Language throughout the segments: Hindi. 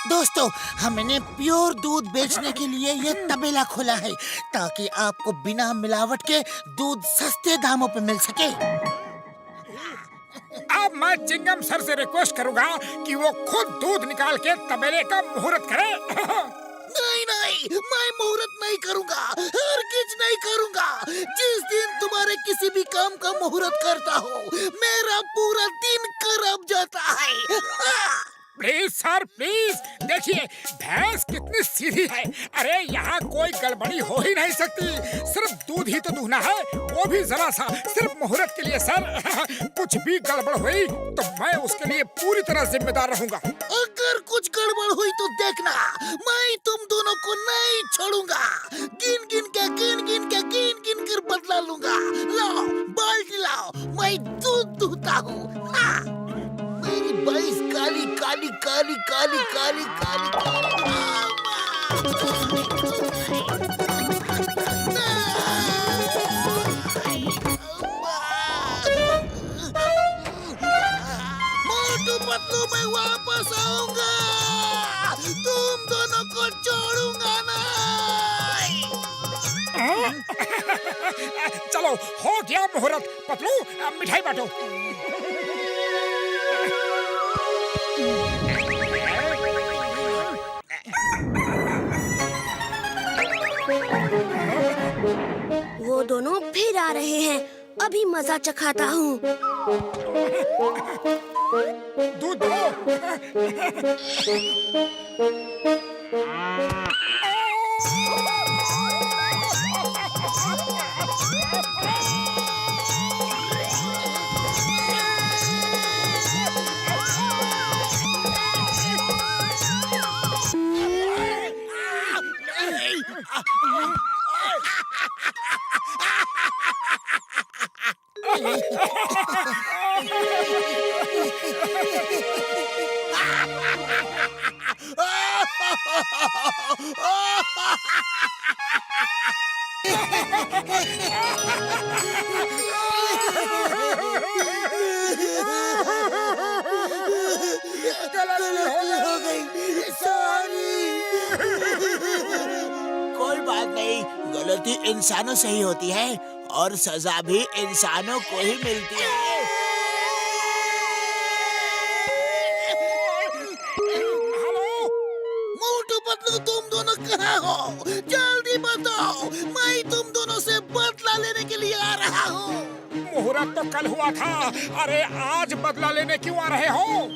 दोस्तों, हमने प्योर दूध बेचने के लिए ये तबेला खोला है ताकि आपको बिना मिलावट के दूध सस्ते दामों पे मिल सके। अब मैं चिंगम सर से रिक्वेस्ट करूंगा कि वो खुद दूध निकाल के तबेले का मुहूर्त करे। नहीं नहीं, मैं मुहूर्त नहीं करूंगा, हरगिज नहीं करूंगा। जिस दिन तुम्हारे किसी भी काम का मुहूर्त करता हो, मेरा पूरा दिन खराब जाता है। प्लीज सर प्लीज, देखिए भैंस कितनी सीधी है। अरे यहाँ कोई गड़बड़ी हो ही नहीं सकती। सिर्फ दूध ही तो दूहना है, वो भी जरा सा, सिर्फ मुहूर्त के लिए सर। कुछ भी गड़बड़ हुई तो मैं उसके लिए पूरी तरह जिम्मेदार रहूंगा। अगर कुछ गड़बड़ हुई तो देखना, मैं तुम दोनों को नहीं छोड़ूंगा। गिन कर बदला लूंगा। लाओ बाल्टी लाओ, मैं दूध दूहता हूँ। मेरी भैंस काली काली काली काली काली काली मोटू पतलू, मैं वापस आऊंगा, तुम दोनों को छोड़ूंगा नहीं। चलो हो गया मुहूर्त। पतलू मिठाई बांटो। वो दोनों फिर आ रहे हैं, अभी मजा चखाता हूँ। दूध दो। गलती हो गई, सॉरी। कोई बात नहीं, गलती इंसानों से ही होती है और सजा भी इंसानों को ही मिलती है। मोटू पतलू, तुम दोनों कहाँ हो? जल्दी बताओ, मैं तुम दोनों से बदला लेने के लिए आ रहा हूँ। मुहूर्त तो कल हुआ था, अरे आज बदला लेने क्यों आ रहे हो?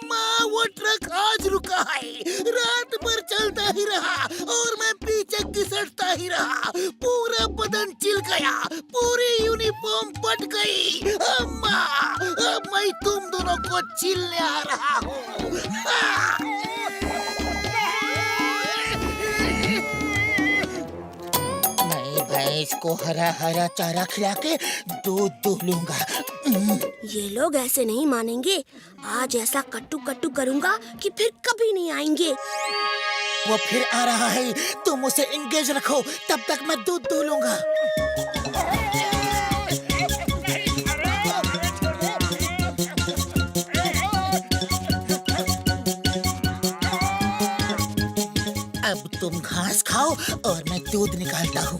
माँ, वो ट्रक आज रुका है, रात भर चलता ही रहा और मैं पीछे घिसटता ही रहा। पूरा बदन चिल गया, पूरी यूनिफॉर्म फट गई। अम्मा, अब मैं तुम दोनों को चिल्ले आ रहा हूँ। मैं भैंस को हरा हरा चारा खिला के दूध दूह लूंगा। ये लोग ऐसे नहीं मानेंगे। आज ऐसा कट्टू कट्टू करूंगा कि फिर कभी नहीं आएंगे। वो फिर आ रहा है, तुम उसे इंगेज रखो, तब तक मैं दूध दूह लूंगा। अब तुम घास खाओ और मैं दूध निकालता हूँ।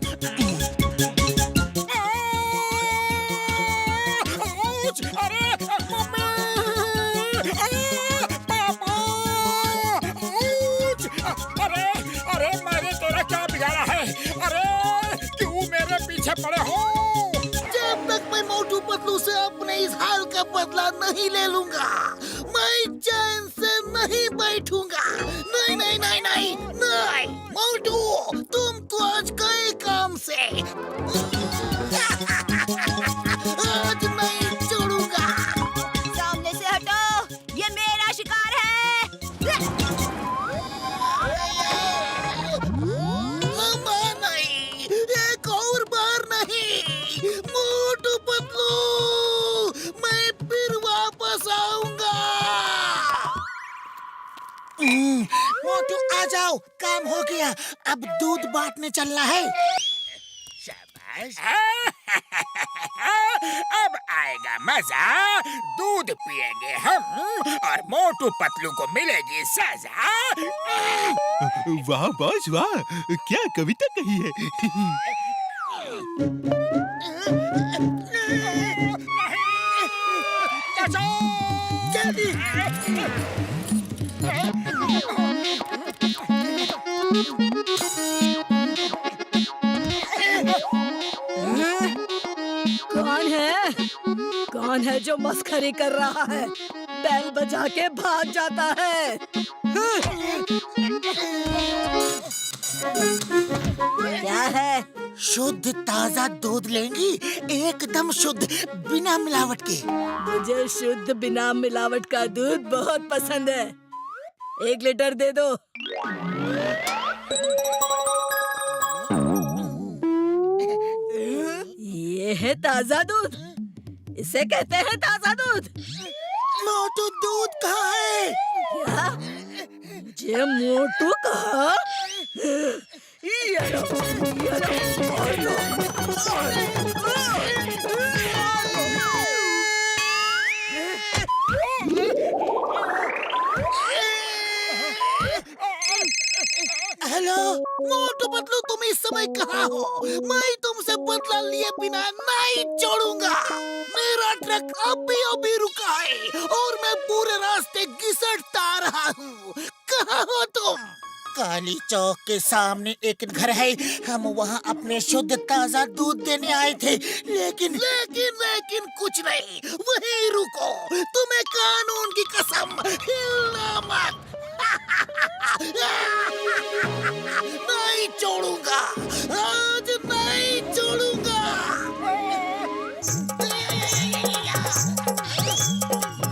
पड़े हो? जब तक मैं मोटू पतलू से अपने इस हाल का बदला नहीं ले लूंगा, मैं चैन से नहीं बैठूंगा। नहीं नहीं नहीं नहीं नहीं, मोटू, तुम तो आज गए काम से। आज नहीं छोड़ूंगा। सामने से हटो, ये मेरा शिकार है। मोटू पतलू, मैं फिर वापस आऊंगा। मोटू आ जाओ, काम हो गया, अब दूध बांटने चलना है। शाबाश। अब आएगा मजा। दूध पिएंगे हम और मोटू पतलू को मिलेगी सजा। वाह बॉस वाह, क्या कविता कही है। जल्दी कौन है जो मस्खरी कर रहा है? बैल बजा के भाग जाता है। क्या है? शुद्ध ताजा दूध लेंगी, एकदम शुद्ध, बिना मिलावट के। मुझे शुद्ध बिना मिलावट का दूध बहुत पसंद है। 1 लीटर दे दो। ये है ताजा दूध, इसे कहते हैं ताजा दूध। मोटू दूध कहाँ है? क्या? मुझे मोटू कहा? ये लो, ये लो, और लो। हेलो मोटू पतलू, तुम इस समय कहाँ हो? मैं तुमसे बदला लिए बिना नहीं छोड़ूंगा। मेरा ट्रक अभी रुका है और मैं पूरे रास्ते घिसटता आ रहा हूँ। कहाँ हो तुम? काली चौक के सामने एक घर है, हम वहाँ अपने शुद्ध ताजा दूध देने आए थे, लेकिन कुछ नहीं। वहीं रुको, तुम्हें कानून की कसम, हिलना मत। नहीं छोड़ूंगा, आज नहीं छोड़ूंगा।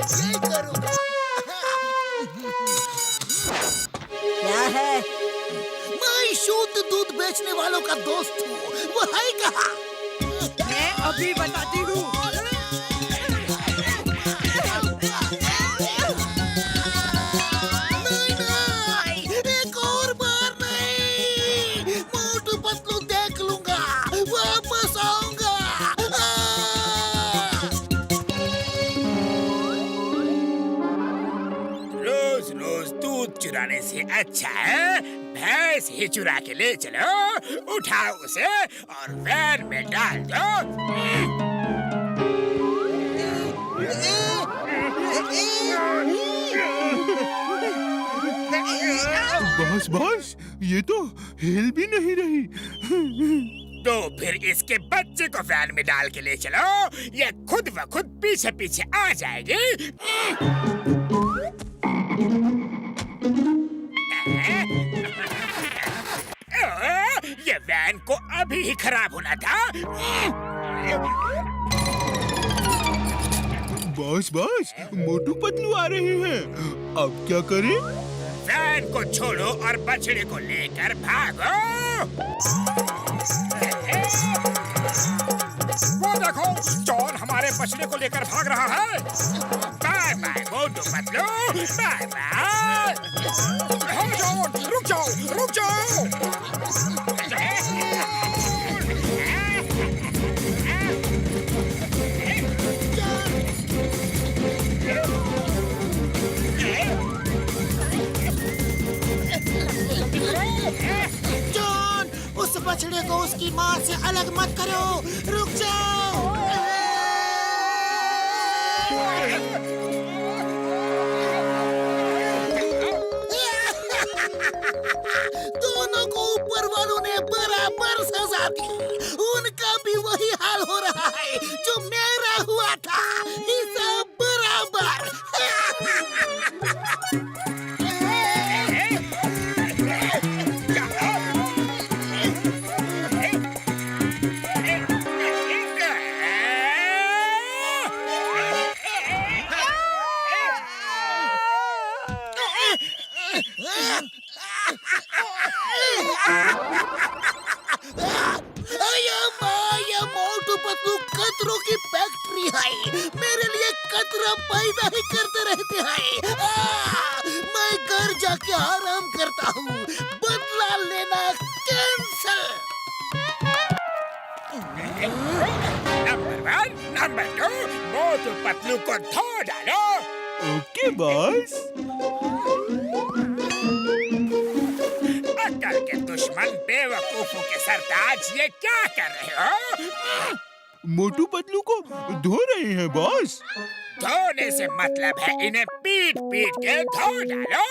यही करूंगा। क्या है? मैं शुद्ध दूध बेचने वालों का दोस्त हूँ, वो है कहाँ? मैं अभी बताती हूँ। चुराने से अच्छा है भैंस ही चुरा के ले चलो। उठाओ उसे और वैन में डाल दो। बॉस, ये तो हिल भी नहीं रही। तो फिर इसके बच्चे को वैन में डाल के ले चलो, ये खुद ब खुद पीछे पीछे आ जाएगी। ये वैन को अभी ही खराब होना था। बॉस, मोटू पतलू आ रहे हैं, अब क्या करें? वैन को छोड़ो और बछड़े को लेकर भागो। वो देखो, जॉन हमारे बछड़े को लेकर भाग रहा है। Bye bye Motu Patlu, bye bye. हाँ जॉन, रुक जाओ। जॉन, उस बछड़े को उसकी माँ से अलग मत करो, रुक जाओ। दोनों को ऊपर वालों ने बराबर सजा दी। उनका भी वही हाल हो रहा है जो मेरा हुआ था, हिसाब बराबर। मोटू पतलू कतरों की फैक्ट्री है, मेरे लिए कतरा पैदा ही करते रहते हैं। मैं घर जाके आराम करता हूँ, बदला लेना cancel. Number 1, number 2, Motu Patlu को धो डालो। Okay boss. अकल के दुश्मन बेवकूफों के सरताज ये क्या कर रहे हो? मोटू पतलू को धो रहे हैं बॉस। धोने से मतलब है इन्हें पीट पीट के धो डालो।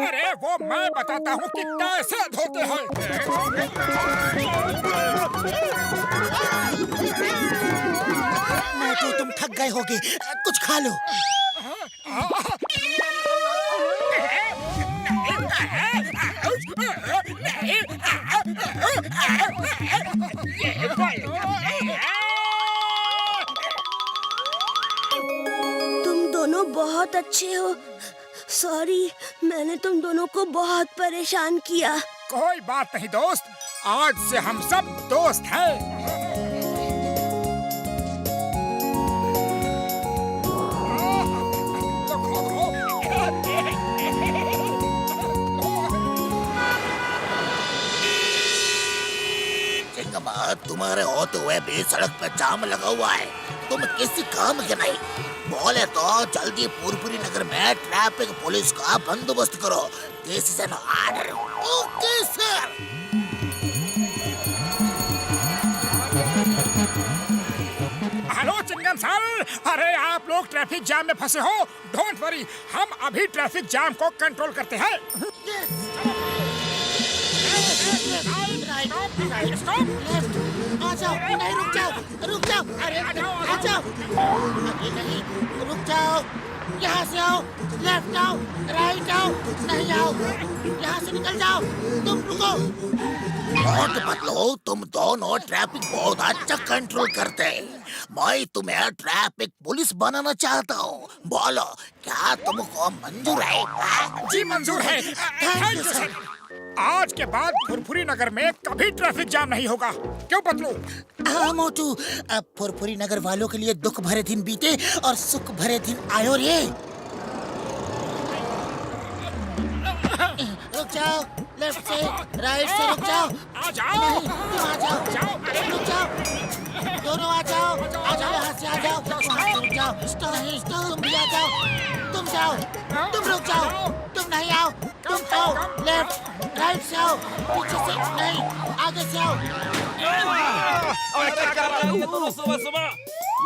अरे वो मैं बताता हूँ कि कैसे धोते हैं। मोटू तुम थक गए होगे, कुछ खा लो। तुम दोनों बहुत अच्छे हो। सॉरी, मैंने तुम दोनों को बहुत परेशान किया। कोई बात नहीं दोस्त, आज से हम सब दोस्त हैं। चिंगमा, तुम्हारे होते हुए भी सड़क पे जाम लगा हुआ है, तुम किसी काम के नहीं। बोले तो जल्दी पुरपुरी नगर में ट्रैफिक पुलिस का बंदोबस्त करो। This is an order. Okay sir. Hello Chingam sir, अरे आप लोग ट्रैफिक जाम में फंसे हो। डोंट वरी, हम अभी ट्रैफिक जाम को कंट्रोल करते हैं। आ जाओ, नहीं रुक जाओ, रुक जाओ, अरे आ जाओ, अरे नहीं, रुक जाओ, यहाँ से आओ, लेफ्ट आओ, राइट आओ, नहीं आओ, यहाँ से निकल जाओ, तुम रुको। बहुत पतलो, तुम दोनों ट्रैफिक बहुत अच्छा कंट्रोल करते हैं। मैं तुम्हें ट्रैफिक पुलिस बनाना चाहता हूँ। बोलो, क्या तुमको मंजूर है? जी मंजूर है। Thank you sir. आज के बाद फुरफुरी नगर में कभी ट्रैफिक जाम नहीं होगा। क्यों पतलू? हाँ मोटू, अब फुरफुरी नगर वालों के लिए दुख भरे दिन बीते और सुख भरे दिन आयो रे। रुक जाओ, लेफ्ट से राइट से रुक जाओ। आ जाओ। नहीं, तुम आ जाओ, रुक जाओ, दोनों आ जाओ, यहाँ से आ जाओ, वहाँ से रुक जाओ। नहीं, तुम भी आ जाओ, तुम जाओ, तुम रुक जाओ, तुम नहीं आओ, तुम आओ, लेफ्ट राइट से आओ, पीछे से नहीं, आगे से आओ। और क्या कर रहे हो तुम सुबह सुबह?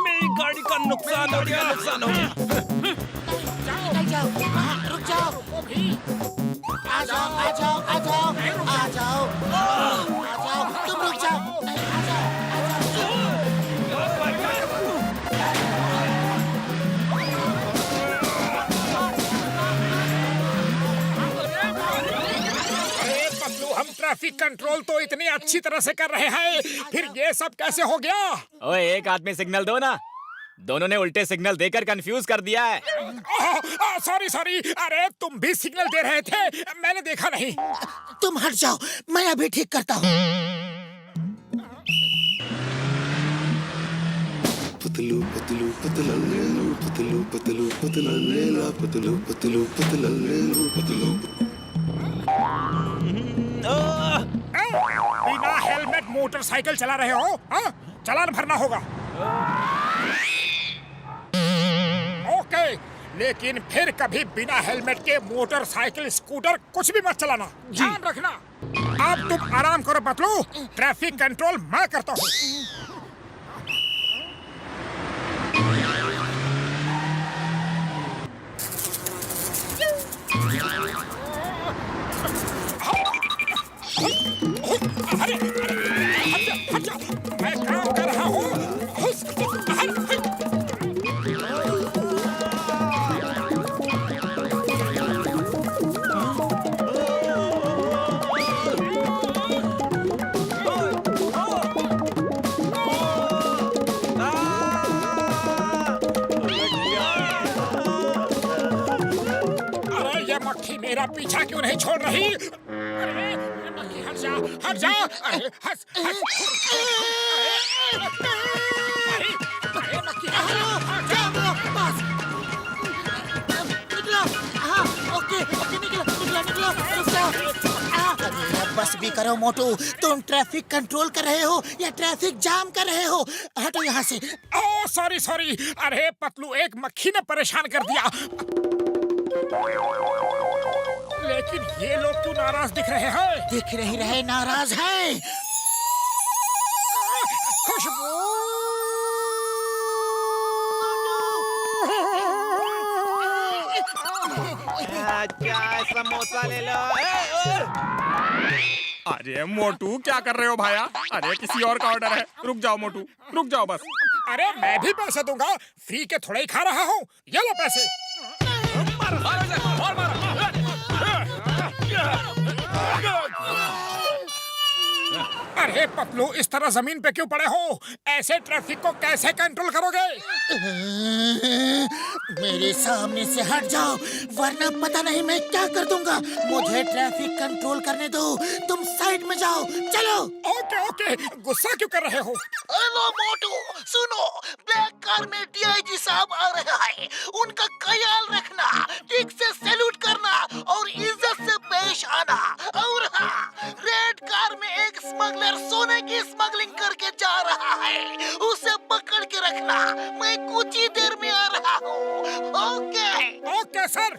मेरी गाड़ी का नुकसान हो गया। निकल जाओ, हाँ, रुक जाओ, आ जाओ, आ जाओ, आ जाओ, आ जाओ, आ जाओ, तुम रुक जाओ, नहीं, आ जाओ, आ जाओ। अरे पतलू, हम ट्रैफिक कंट्रोल तो इतनी अच्छी तरह से कर रहे हैं, फिर ये सब कैसे हो गया? ओए, एक आदमी सिग्नल दो ना। दोनों ने उल्टे सिग्नल देकर कंफ्यूज कर दिया है। सॉरी सॉरी, अरे तुम भी सिग्नल दे रहे थे, मैंने देखा नहीं। तुम हट जाओ, मैं अभी ठीक करता हूँ। पतलू पतलू पतला लेलू, पतलू पतलू पतला लेला, पतलू पतलू पतला लेलू, पतलू। बिना हेलमेट मोटरसाइकिल चला रहे हो? हाँ? चालान भरना होगा। ओके, लेकिन फिर कभी बिना हेलमेट के मोटरसाइकिल, स्कूटर कुछ भी मत चलाना। ध्यान रखना। अब तुम आराम करो पतलू, ट्रैफिक कंट्रोल मैं करता हूँ। अरे, हट जा, मैं काम कर रहा हूँ। मक्खी मेरा पीछा क्यों नहीं छोड़ रही? अरे मक्खी हट जा, हट जा। अरे हट हट। अरे मक्खी हट जा, बस निकलो। हाँ, ओके ओके, निकलो निकलो निकलो, रुक जाओ। बस भी करो मोटू, तुम ट्रैफिक कंट्रोल कर रहे हो या ट्रैफिक जाम कर रहे हो? हटो यहाँ से। ओह सॉरी सॉरी, अरे पतलू एक मक्खी ने परेशान कर दिया। लेकिन ये लोग क्यों नाराज दिख रहे हैं? दिख नहीं रहे नाराज हैं। खुशबू समोसा ले लो। अरे मोटू क्या कर रहे हो भाया? अरे किसी और का ऑर्डर है, रुक जाओ मोटू, रुक जाओ बस। अरे मैं भी पैसे दूंगा, फ्री के थोड़े ही खा रहा हूँ। ये लो पैसे। अरे पतलू इस तरह जमीन पे क्यों पड़े हो? ऐसे ट्रैफिक को कैसे कंट्रोल करोगे? मेरे सामने से हट जाओ वरना पता नहीं मैं क्या कर दूंगा। मुझे ट्रैफिक कंट्रोल करने दो, तुम साइड में जाओ। चलो। ओके ओके, गुस्सा क्यों कर रहे हो? हेलो मोटू, सुनो, ब्लैक कार में डीआईजी साहब आ रहे हैं। उनका ख्याल रखना, ठीक से सैल्यूट करना और इज्जत से पेश आना। और हाँ, रेड कार में एक स्मगलर सोने की स्मगलिंग करके जा रहा है, उसे पकड़ के रखना। मैं कुछ ही देर में आ रहा हूँ। Okay okay sir.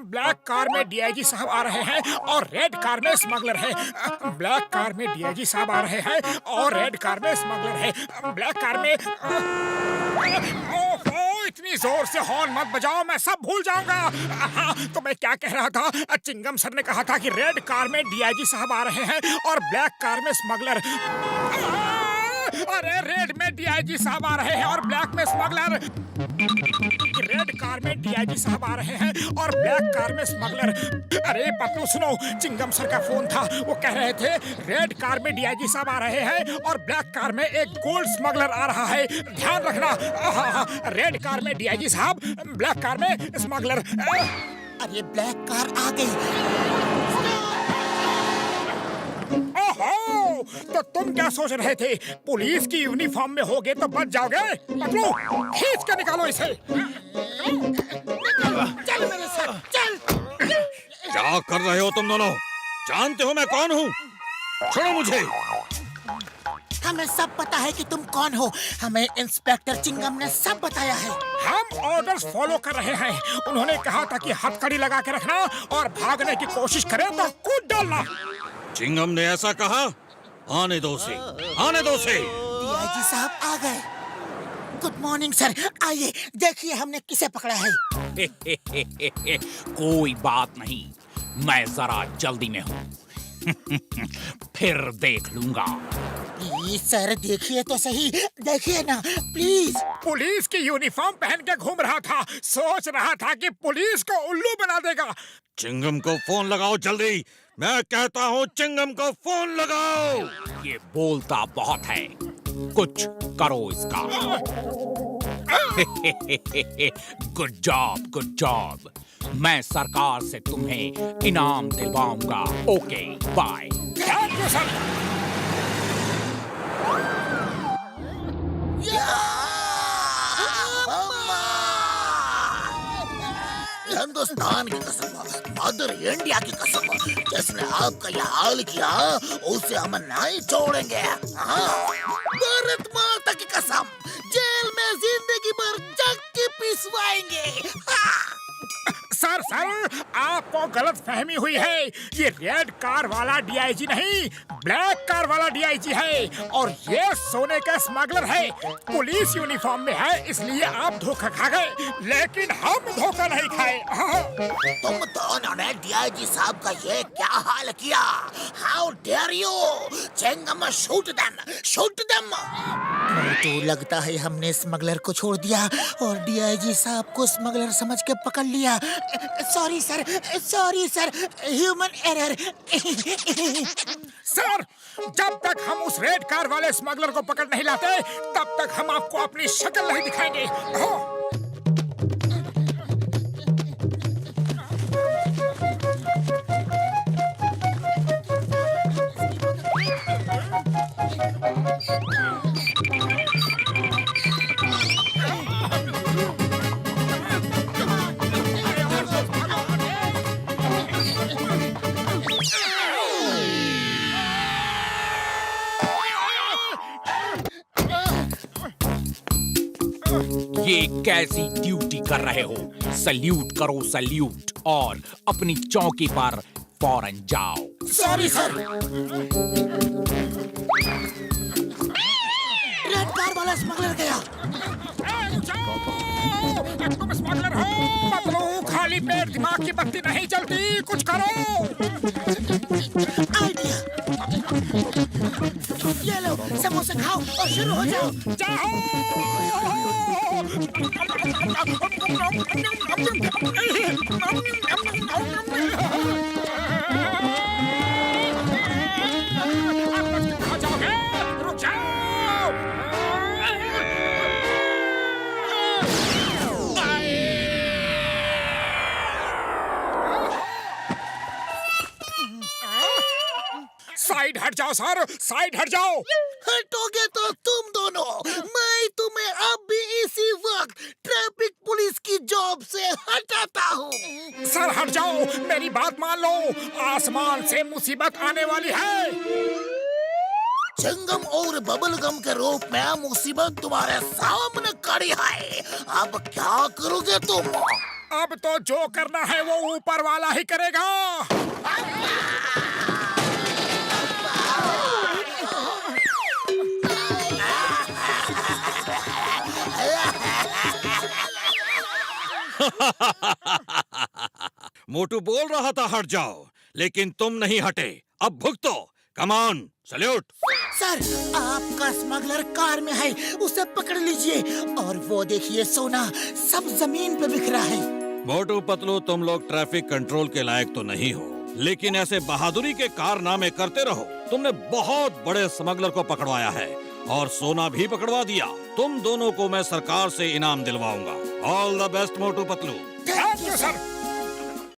Black car में डीआईजी साहब आ रहे हैं और रेड कार में स्मगलर है। ब्लैक कार में डीआईजी साहब आ रहे हैं और रेड कार में स्मगलर है। ब्लैक कार में ओहो, इतनी जोर से हॉर्न मत बजाओ, मैं सब भूल जाऊंगा। हाँ, तो मैं क्या कह रहा था? चिंगम सर ने कहा था कि रेड कार में डीआईजी साहब आ रहे हैं और ब्लैक कार में स्मगलर। अरे रेड में डीआईजी साहब आ रहे हैं और ब्लैक में स्मगलर। रेड कार में डीआईजी साहब आ रहे हैं और ब्लैक कार में स्मगलर। अरे पतलू सुनो, चिंगम सर का फोन था, वो कह रहे थे रेड कार में डीआईजी साहब आ रहे हैं और ब्लैक कार में एक गोल्ड स्मगलर आ रहा है। ध्यान रखना। रेड कार में डीआईजी साहब, ब्लैक कार में स्मगलर। अरे ब्लैक कार आ गई। ओहो, तो तुम क्या सोच रहे थे? पुलिस की यूनिफॉर्म में होगे तो बच जाओगे? पतलू खींच के निकालो इसे। चल मेरे साथ, चल। क्या कर रहे हो तुम दोनों? जानते हो मैं कौन हूँ? छोड़ो मुझे। हमें सब पता है कि तुम कौन हो। हमें इंस्पेक्टर चिंगम ने सब बताया है। हम ऑर्डर्स फॉलो कर रहे हैं। उन्होंने कहा था कि हथकड़ी लगा के रखना और भागने की कोशिश करे तो कूद डालना। चिंगम ने ऐसा कहा? आने दो से, आने दो से। डीआईजी साहब आ गए। गुड मॉर्निंग सर, आइए देखिए हमने किसे पकड़ा है। कोई बात नहीं, मैं जरा जल्दी में हूँ। फिर देख लूंगा। प्लीज सर देखिए तो सही, देखिए ना प्लीज। पुलिस की यूनिफॉर्म पहन के घूम रहा था, सोच रहा था कि पुलिस को उल्लू बना देगा। चिंगम को फोन लगाओ जल्दी, मैं कहता हूँ चिंगम को फोन लगाओ। ये बोलता बहुत है, कुछ करो इसका। Good job, good job. मैं सरकार से तुम्हें इनाम दिलवाऊंगा। Okay bye. Thank you sir. Hindustan की कसम, मदर इंडिया की कसम, जिसने आपका यह हाल किया उसे हम नहीं छोड़ेंगे। हाँ, भारत माता की कसम, जेल में जिंदगी भर चक्की पिसवाएंगे। हाँ। सर आपको गलत फहमी हुई है। ये रेड कार वाला डीआईजी नहीं, ब्लैक कार वाला डीआईजी है और ये सोने का स्मगलर है। पुलिस यूनिफॉर्म में है इसलिए आप धोखा खा गए, लेकिन हम धोखा नहीं खाए। तुम दोनों ने डीआईजी साहब का ये क्या हाल किया? How dare you? Chingam shoot them, shoot them. तो लगता है हमने स्मगलर को छोड़ दिया और डीआईजी साहब को स्मगलर समझ के पकड़ लिया। Sorry sir, human error. Sir, जब तक हम उस रेड कार वाले स्मगलर को पकड़ नहीं लाते तब तक हम आपको अपनी शक्ल नहीं दिखाएंगे। ये कैसी ड्यूटी कर रहे हो? सल्यूट करो सल्यूट और अपनी चौकी पर फौरन जाओ। Sorry sir. रेड कार वाला स्मगलर गया। तुम स्मगलर हो? पतलू, खाली पेट दिमाग की बत्ती नहीं चलती, कुछ करो। आइडिया। ये लो, समोसे खाओ और शुरू हो जाओ। खा जाओगे? रुक जाओ। साइड हट जाओ सर, साइड हट जाओ। हटोगे तो तुम दोनों, मैं तुम्हें अब भी इसी वक्त ट्रैफिक पुलिस की जॉब से हटाता हूँ। सर हट जाओ, मेरी बात मान लो, आसमान से मुसीबत आने वाली है। चिंगम और बबल गम के रूप में मुसीबत तुम्हारे सामने खड़ी है। अब क्या करोगे तुम? अब तो जो करना है वो ऊपर वाला ही करेगा। मोटू बोल रहा था हट जाओ, लेकिन तुम नहीं हटे। अब भुगतो। Come on, salute. सर, आपका स्मगलर कार में है, उसे पकड़ लीजिए। और वो देखिए सोना सब जमीन पे बिखरा है। मोटू पतलू, तुम लोग ट्रैफिक कंट्रोल के लायक तो नहीं हो, लेकिन ऐसे बहादुरी के कारनामे करते रहो। तुमने बहुत बड़े स्मगलर को पकड़वाया है और सोना भी पकड़वा दिया। तुम दोनों को मैं सरकार से इनाम दिलवाऊंगा। All the best Motu Patlu. Thank you sir.